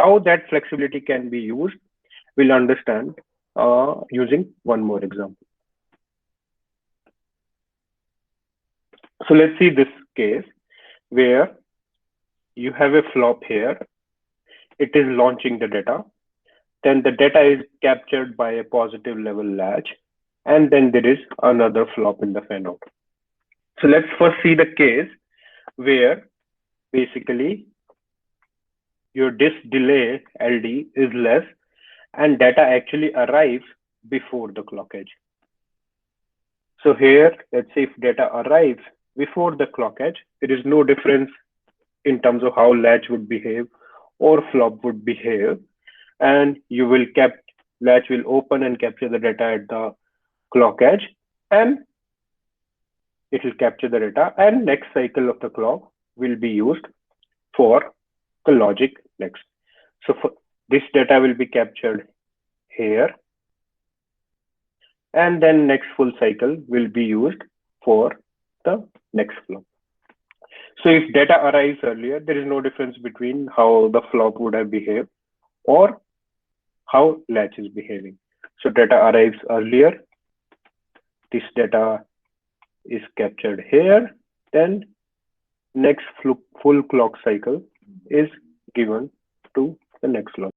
how that flexibility can be used, we'll understand using one more example. So let's see this case where you have a flop here. It is launching the data. Then the data is captured by a positive level latch. And then there is another flop in the fan out. So let's first see the case where basically your disk delay LD is less and data actually arrives before the clock edge. So here, let's say if data arrives before the clock edge, there is no difference in terms of how latch would behave or flop would behave. And you will latch will open and capture the data at the clock edge, and it will capture the data, and next cycle of the clock will be used for the logic next. So for this data will be captured here, and then next full cycle will be used for the next flop. So if data arrives earlier, there is no difference between how the flop would have behaved or how latch is behaving. So data arrives earlier, this data is captured here, then next full clock cycle is given to the next flop.